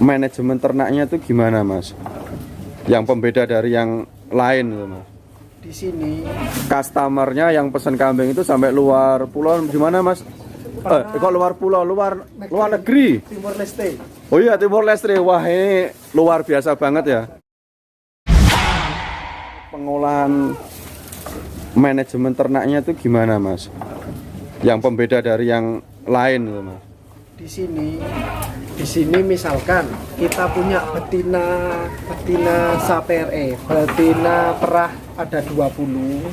manajemen ternaknya itu gimana Mas? Yang pembeda dari yang lain gitu Mas? Di sini Customernya yang pesan kambing itu sampai luar pulau gimana Mas? Kok luar pulau, luar negeri? Timor Leste. Oh iya, Timor Leste. Wah, ini luar biasa banget ya. Pengolahan manajemen ternaknya itu gimana Mas? Yang pembeda dari yang lain gitu Mas? Di sini misalkan kita punya betina sapere, betina perah ada 20,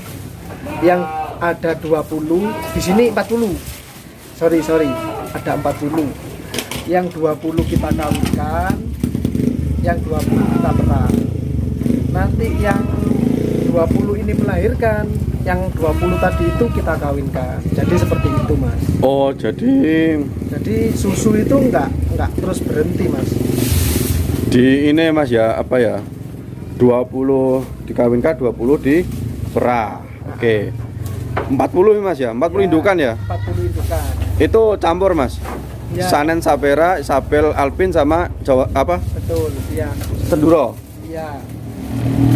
yang ada 20, di sini 40. Sorry, ada 40. Yang 20 kita kawinkan, yang 20 kita perah. Nanti yang 20 ini melahirkan, yang 20 tadi itu kita kawinkan. Jadi seperti itu Mas. Oh, jadi Susu itu enggak terus berhenti Mas. di ini Mas ya, apa ya? 20 dikawinkan, 20 diperah. Oke. 40 Mas ya, 40 indukan ya? 40 indukan. Itu campur Mas? Ya. Sanen Sapera, Isabel Alpin sama Jawa apa? Betul, iya. Senduro. Iya.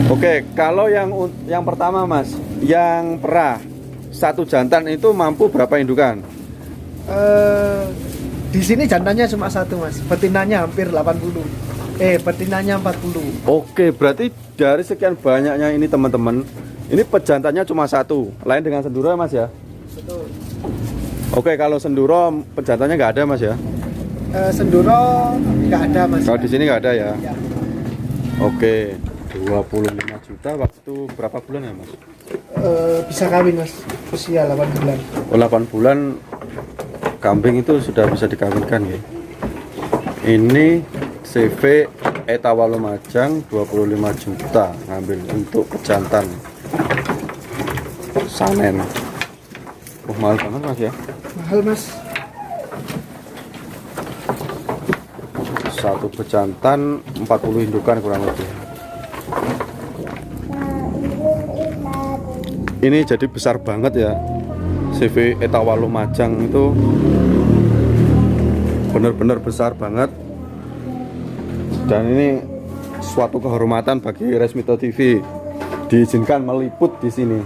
Oke, kalau yang pertama Mas, yang perah satu jantan itu mampu berapa indukan? Di sini jantannya cuma satu Mas, betinanya hampir 80. Betinanya 40. Oke, berarti dari sekian banyaknya ini teman-teman, ini pejantannya cuma satu, lain dengan Senduro Mas ya? Betul. Oke, kalau Senduro pejantannya nggak ada Mas ya? Senduro nggak ada Mas. Kalau di sini nggak ada ya? Ya. Oke, 25 juta waktu berapa bulan ya Mas? Bisa kawin Mas, usia 8 bulan. Oh, 8 bulan kambing itu sudah bisa dikawinkan ya. Ini CV Etawa Lumajang 25 juta ngambil untuk pejantan Sanen. Oh, mahal banget Mas ya. Mahal Mas. Satu pejantan 40 indukan kurang lebih. Ini jadi besar banget ya. CV Etawa Lumajang itu benar-benar besar banget. Dan ini suatu kehormatan bagi Resmito TV diizinkan meliput di sini.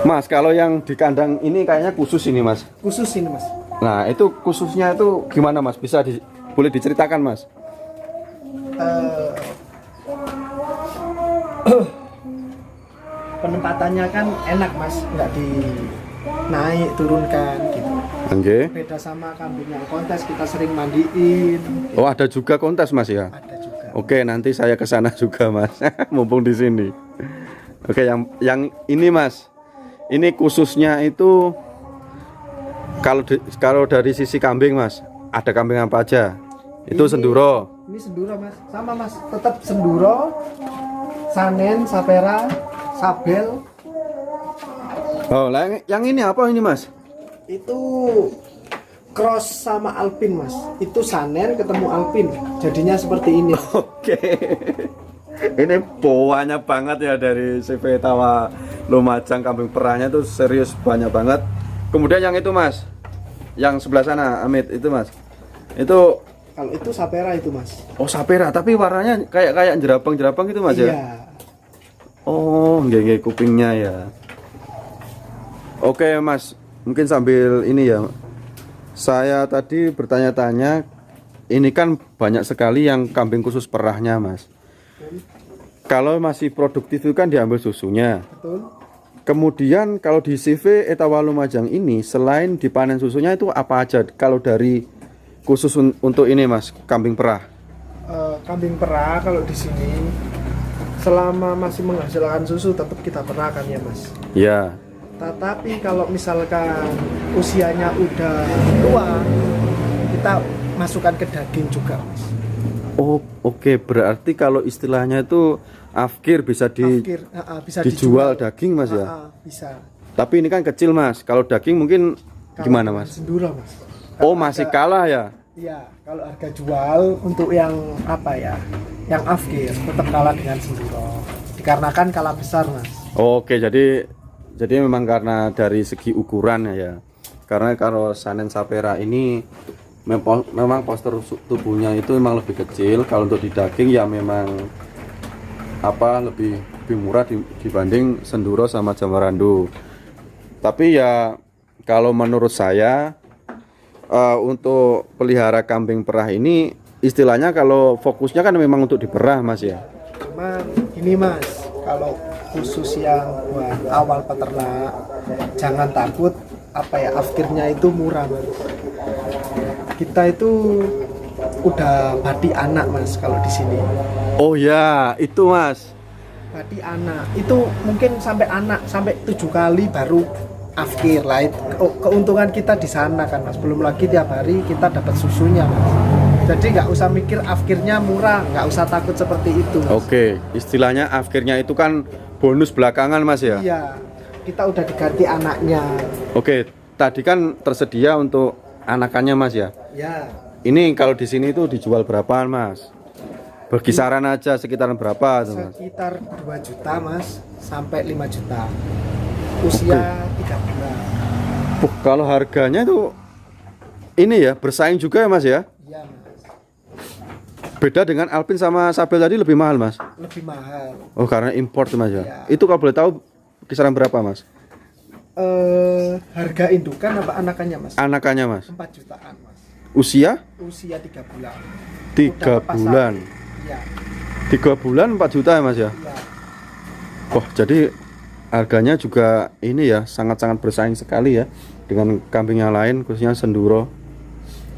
Mas, kalau yang di kandang ini kayaknya khusus ini Mas. Khusus ini Mas. Nah, itu khususnya itu gimana Mas? Boleh diceritakan Mas? Penempatannya kan enak Mas, nggak naik turunkan gitu. Oke. Beda sama kambing yang kontes, kita sering mandiin. Oh, ada juga kontes Mas ya? Ada juga. Oke, nanti saya ke sana juga Mas. Mumpung di sini. Oke, yang ini Mas. Ini khususnya itu kalau dari sisi kambing Mas, ada kambing apa aja? Itu Senduro. Ini Senduro Mas, sama Mas, tetap Senduro, Sanen, Sapera, Sabel. Oh, yang ini apa ini Mas? Itu cross sama Alpin Mas. Itu Sanen ketemu Alpin, jadinya seperti ini. Oke. Ini banyak banget ya dari CV Etawa Lumajang, kambing perahnya tuh serius banyak banget. Kemudian yang itu Mas, yang sebelah sana Amit itu Mas, itu kalau itu Sapera itu Mas. oh Sapera, tapi warnanya kayak jerapang gitu Mas ya? Iya. Oh, nggak kupingnya ya. Oke Mas, mungkin sambil ini ya, saya tadi bertanya-tanya, ini kan banyak sekali yang kambing khusus perahnya Mas. Kalau masih produktif itu kan diambil susunya. Betul. Kemudian kalau di CV Etawa Lumajang ini selain dipanen susunya itu apa aja? Kalau dari khusus untuk ini Mas, kambing perah. Kambing perah kalau di sini selama masih menghasilkan susu tetap kita perahkan ya Mas. Ya. Tetapi kalau misalkan usianya udah tua, kita masukkan ke daging juga Mas. Oh, oke. Berarti kalau istilahnya itu afkir bisa Bisa dijual daging Mas ya? Bisa. Tapi ini kan kecil Mas. Kalau daging mungkin gimana Mas? Senduro Mas. Oh, masih kalah ya? Iya, kalau harga jual untuk yang apa ya? Yang afkir tetap kalah dengan Senduro. Dikarenakan kalah besar Mas. Oke, jadi memang karena dari segi ukuran ya. Karena kalau Sanen Sapera ini memang postur tubuhnya itu memang lebih kecil. Kalau untuk di daging ya memang lebih murah dibanding Senduro sama Jamarandu. Tapi ya kalau menurut saya untuk pelihara kambing perah ini istilahnya kalau fokusnya kan memang untuk diperah Mas ya. Cuman ini Mas, kalau khusus yang buat awal peternak jangan takut afkirnya itu murah Mas. Kita itu udah bati anak Mas kalau di sini. Oh ya, itu Mas. Bati anak itu mungkin sampai 7 kali baru afkir lah. Keuntungan kita di sana kan Mas. Belum lagi tiap hari kita dapat susunya Mas. Jadi nggak usah mikir afkirnya murah, nggak usah takut seperti itu Mas. Oke, istilahnya afkirnya itu kan bonus belakangan Mas ya. Iya, kita udah diganti anaknya. Oke, tadi kan tersedia untuk anakannya Mas ya. Ya. Ini kalau di sini itu dijual berapaan Mas? Berkisaran aja sekitaran berapa tuh Mas? Sekitar 2 juta Mas, sampai 5 juta. Usia 3 bulan. Kalau harganya itu ini ya bersaing juga ya Mas ya? Iya Mas. Beda dengan Alpin sama Sabel tadi lebih mahal Mas? Lebih mahal. Oh karena import Mas ya? Iya. Itu kalau boleh tahu kisaran berapa Mas? Harga indukan apa anakannya Mas? Anakannya Mas? 4 jutaan Mas. Usia? Usia 3 bulan. 3 bulan. Iya. 3 bulan 4 juta ya Mas ya? Iya. Wah jadi harganya juga ini ya sangat-sangat bersaing sekali ya dengan kambing yang lain khususnya Senduro.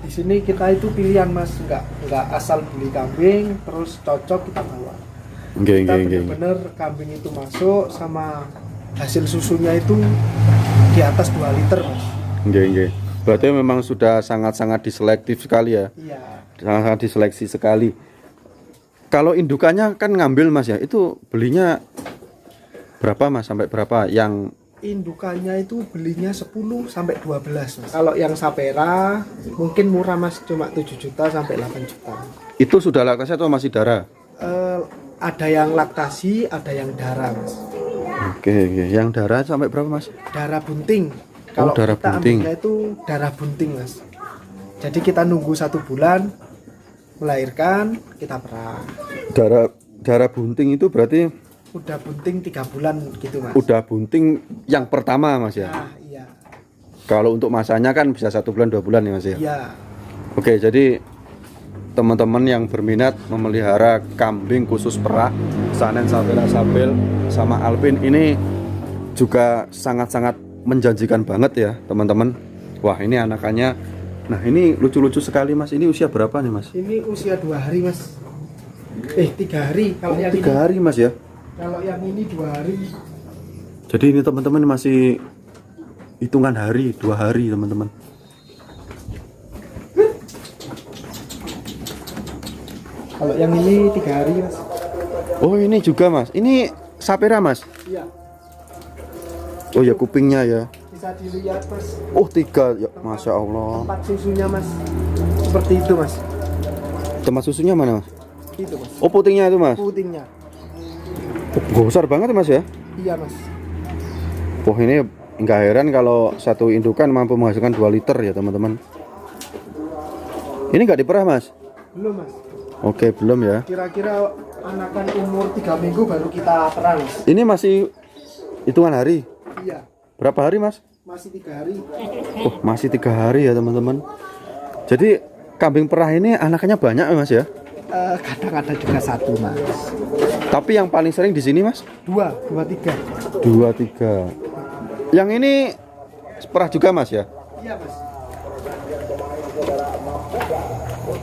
Di sini kita itu pilihan Mas, nggak asal beli kambing terus cocok kita bawa. Kita bener-bener kambing itu masuk sama hasil susunya itu di atas 2 liter Mas. Berarti memang sudah sangat-sangat diselektif sekali ya. Iya. Sangat-sangat diseleksi sekali. Kalau indukannya kan ngambil Mas ya, itu belinya berapa Mas sampai berapa yang indukannya itu belinya 10 sampai 12 Mas. Kalau yang Sapera mungkin murah Mas, cuma 7 juta sampai 8 juta. Itu sudah laktasi atau masih darah? Ada yang laktasi, ada yang darah Mas. Oke. Yang darah sampai berapa Mas? Darah bunting. Kalau darah kita bunting. ambilnya itu darah bunting Mas. Jadi kita nunggu 1 bulan melahirkan, kita perah. Darah bunting itu berarti Udah bunting 3 bulan gitu Mas. udah bunting yang pertama Mas ya. Nah, iya. Kalau untuk masanya kan bisa 1 bulan 2 bulan ya Mas ya. Iya. Oke, jadi teman-teman yang berminat memelihara kambing khusus perah, Sanen, Sapera, Sabel sama Alpin ini juga sangat-sangat menjanjikan banget ya teman-teman. Wah ini anakannya. Nah ini lucu-lucu sekali Mas. Ini usia berapa nih Mas? Ini usia 2 hari Mas. 3 hari. Kalau yang 3 hari Mas ya. Kalau yang ini 2 hari. Jadi ini teman-teman masih hitungan hari, 2 hari teman-teman. Kalau yang ini 3 hari Mas. Oh ini juga Mas. Ini Sapera Mas. Iya. Oh ya kupingnya ya. Bisa dilihat Mas. Oh 3 ya, Masya Allah. Tempat susunya Mas. Seperti itu Mas. Tempat susunya mana Mas? Itu Mas. Oh putingnya itu Mas. Putingnya. Oh, besar banget Mas ya. Iya Mas. Wah ini nggak heran kalau satu indukan mampu menghasilkan 2 liter ya teman-teman. Ini nggak diperah Mas? Belum Mas. Oke belum ya. Kira-kira anakan umur 3 minggu baru kita perah Mas. Ini masih hitungan hari. Iya. Berapa hari Mas? Masih 3 hari. Oh masih 3 hari ya teman-teman. Jadi kambing perah ini anakannya banyak ya Mas ya? Kadang ada juga 1 Mas. Tapi yang paling sering di sini Mas? 2, 3. 2, 3. Yang ini perah juga Mas ya? Iya Mas.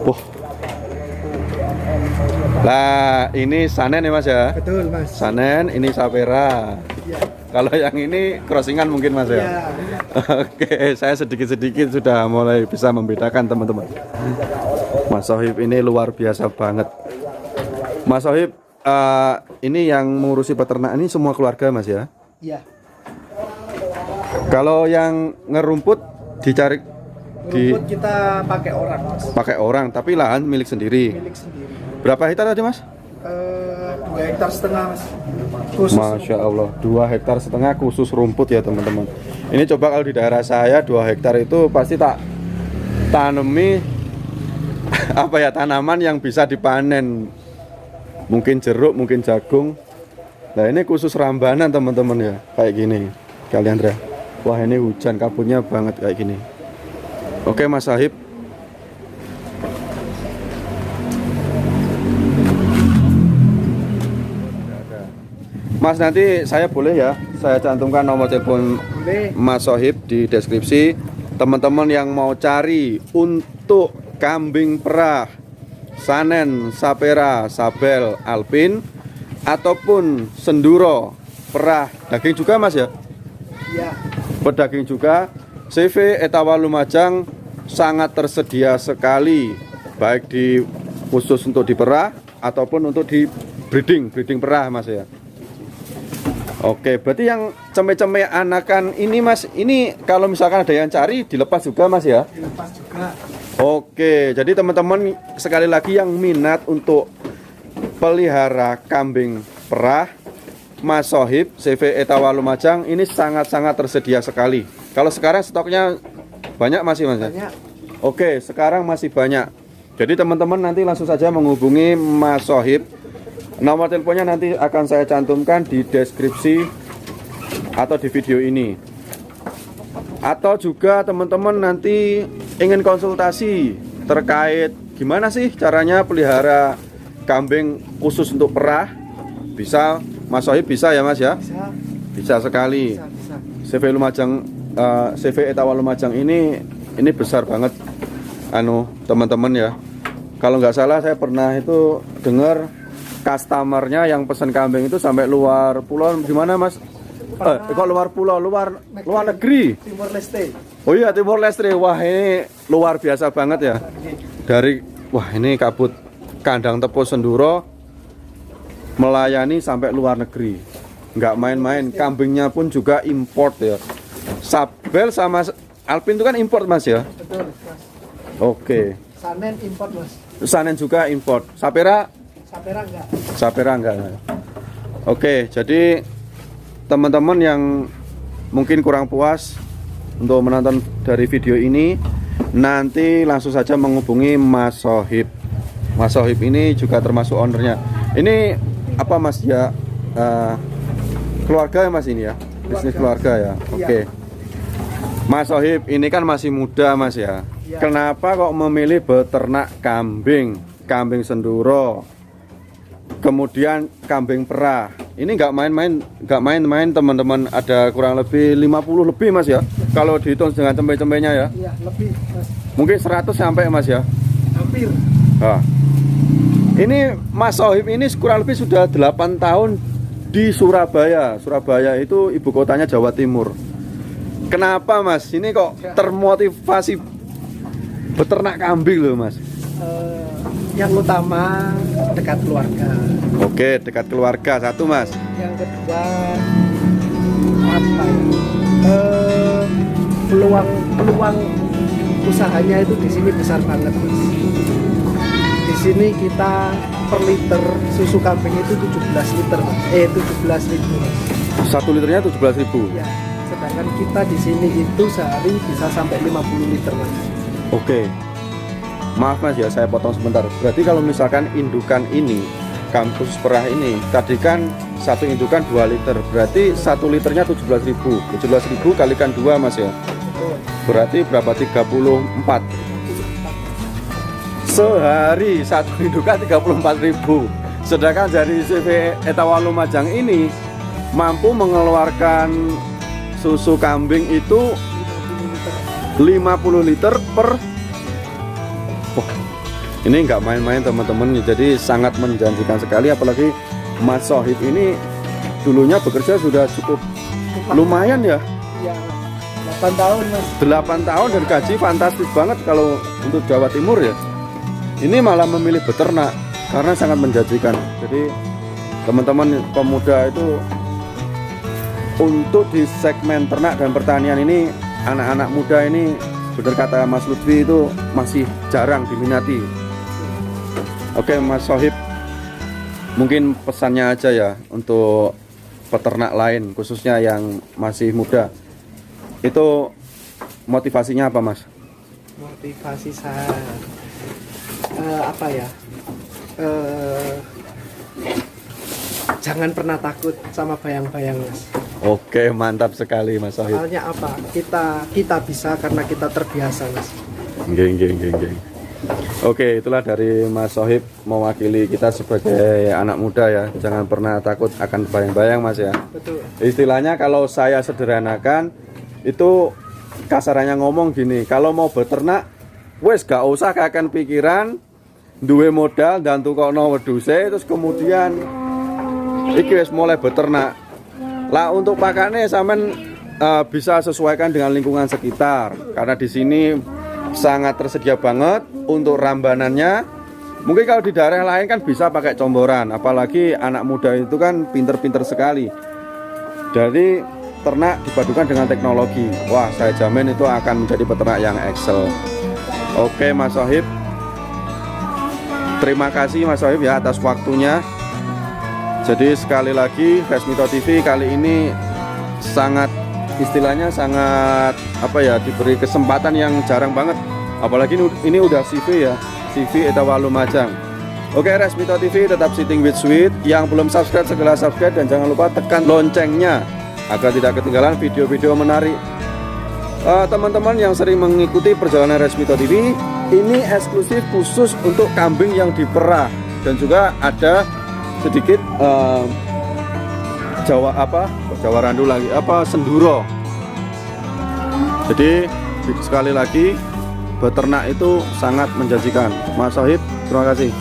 Wah. Lah ini Sanen ya Mas ya? Betul Mas. Sanen, ini Sapera. Iya. Kalau yang ini crossingan mungkin Mas ya? Iya. Oke, saya sedikit-sedikit sudah mulai bisa membedakan teman-teman. Mas Sohib ini luar biasa banget. Mas Sohib, ini yang mengurusi peternak ini semua keluarga Mas ya? Iya. Kalau yang ngerumput dicari Rumput kita pakai orang Mas. pakai orang, tapi lahan milik sendiri. Milik sendiri. Berapa hektar tadi Mas? 2,5 hektar Mas. Khusus. Masya Allah, 2,5 hektar khusus rumput ya teman-teman. Ini coba kalau di daerah saya 2 hektar itu pasti tak tanemi apa ya, tanaman yang bisa dipanen. Mungkin jeruk, mungkin jagung. Nah ini khusus rambanan teman-teman ya, kayak gini. Kalian lihat. Wah ini hujan kabutnya banget kayak gini. Oke Mas Sahib. Mas nanti saya boleh ya, saya cantumkan nomor telepon Boleh. Mas Sohib di deskripsi. Teman-teman yang mau cari untuk kambing perah, sanen, sapera, sabel, alpin, ataupun senduro, perah, daging juga Mas ya? Ya. Pedaging juga. CV Etawa Lumajang sangat tersedia sekali, baik di khusus untuk diperah ataupun untuk di breeding perah Mas ya. Oke, berarti yang ceme-ceme anakan ini Mas, ini kalau misalkan ada yang cari dilepas juga Mas ya? Dilepas juga. Oke, jadi teman-teman sekali lagi yang minat untuk pelihara kambing perah, Mas Sohib CV Etawa Lumajang ini sangat-sangat tersedia sekali. Kalau sekarang stoknya banyak masih Mas ya? Banyak. Oke, sekarang masih banyak. Jadi teman-teman nanti langsung saja menghubungi Mas Sohib. Nomor teleponnya nanti akan saya cantumkan di deskripsi atau di video ini. Atau juga teman-teman nanti ingin konsultasi terkait gimana sih caranya pelihara kambing khusus untuk perah, bisa Mas Sohib bisa ya Mas ya? Bisa. Bisa sekali. Bisa. CV Lumajang, CV Etawa Lumajang ini besar banget, teman-teman ya. Kalau nggak salah saya pernah itu dengar customernya yang pesan kambing itu sampai luar pulau, gimana Mas? Kok luar pulau, luar negeri. Timur Leste. Oh iya Timur Leste. Wah ini luar biasa banget ya. Wah ini kabut kandang tepus senduro melayani sampai luar negeri. Nggak main-main. Kambingnya pun juga import ya. Sabel sama alpin itu kan import Mas ya? Betul, Mas. Oke. Sanen import, Mas. Sanen juga import. Sapera Sapera enggak. Sapera enggak. Oke, jadi teman-teman yang mungkin kurang puas untuk menonton dari video ini, nanti langsung saja menghubungi Mas Sohib. Mas Sohib ini juga termasuk ownernya. Ini apa Mas ya? Keluarga ya Mas ini ya? Bisnis keluarga ya. Oke. Mas Sohib ini kan masih muda Mas ya. Kenapa kok memilih beternak kambing, kambing senduro? Kemudian kambing perah. Ini nggak main-main teman-teman, ada kurang lebih 50 lebih Mas ya. Kalau dihitung dengan cempe-cempenya ya. Iya, lebih Mas. Mungkin 100 sampai Mas ya. Hampir. Nah, ini Mas Sohib ini kurang lebih sudah 8 tahun di Surabaya. Surabaya itu ibu kotanya Jawa Timur. Kenapa Mas? Ini kok termotivasi beternak kambing loh Mas? Yang utama dekat keluarga. Oke, dekat keluarga satu Mas. Yang kedua apa ya? Peluang usahanya itu di sini besar banget Mas. Di sini kita per liter susu kambing itu 17 liter Mas. 17.000 Mas. 1 liternya 17.000. Ya, sedangkan kita di sini itu sehari bisa sampai 50 liter Mas. Oke. Maaf Mas ya, saya potong sebentar. Berarti kalau misalkan indukan ini, kampus perah ini, tadi kan satu indukan 2 liter. Berarti 1 liternya 17.000. 17.000 kalikan 2 Mas ya. Berarti berapa? 34. Sehari satu indukan 34.000. Sedangkan dari CV Etawa Lumajang ini mampu mengeluarkan susu kambing itu 50 liter per. Wah, ini nggak main-main teman-teman. Jadi sangat menjanjikan sekali. Apalagi Mas Sohib ini dulunya bekerja sudah cukup lumayan ya. Ya, 8 tahun Mas. 8 tahun dan gaji fantastis banget kalau untuk Jawa Timur ya. Ini malah memilih beternak karena sangat menjanjikan. Jadi teman-teman pemuda itu untuk di segmen ternak dan pertanian ini, anak-anak muda ini, benar kata Mas Lutfi, itu masih jarang diminati. Oke Mas Sohib, mungkin pesannya aja ya untuk peternak lain khususnya yang masih muda. Itu motivasinya apa Mas? Motivasi saya apa ya? Jangan pernah takut sama bayang-bayang, Mas. Oke, mantap sekali Mas Sohib. Soalnya apa? Kita bisa karena kita terbiasa, Mas. Nggih. Oke, itulah dari Mas Sohib mewakili kita sebagai anak muda ya. Jangan pernah takut akan bayang-bayang Mas ya. Betul. Istilahnya kalau saya sederhanakan itu kasarannya ngomong gini, kalau mau beternak wes gak usah kakan pikiran duwe modal dan tukokno wedhuse terus kemudian iki wis mulai beternak. Lah untuk pakannya sampean bisa sesuaikan dengan lingkungan sekitar karena di sini sangat tersedia banget untuk rambanannya. Mungkin kalau di daerah lain kan bisa pakai comboran, apalagi anak muda itu kan pinter-pinter sekali. Jadi ternak dipadukan dengan teknologi. Wah, saya jamin itu akan menjadi peternak yang excel. Oke Mas Sohib, terima kasih Mas Sohib ya atas waktunya. Jadi sekali lagi Resmito TV kali ini sangat istilahnya sangat apa ya, diberi kesempatan yang jarang banget. Apalagi ini udah CV ya, CV Etawa Lumajang. Oke Resmito TV tetap sitting with sweet. Yang belum subscribe segera subscribe dan jangan lupa tekan loncengnya agar tidak ketinggalan video-video menarik. Teman-teman yang sering mengikuti perjalanan Resmito TV, ini eksklusif khusus untuk kambing yang diperah dan juga ada sedikit Jawa Randu lagi Senduro. Jadi sekali lagi beternak itu sangat menjanjikan. Mas Sohib, terima kasih.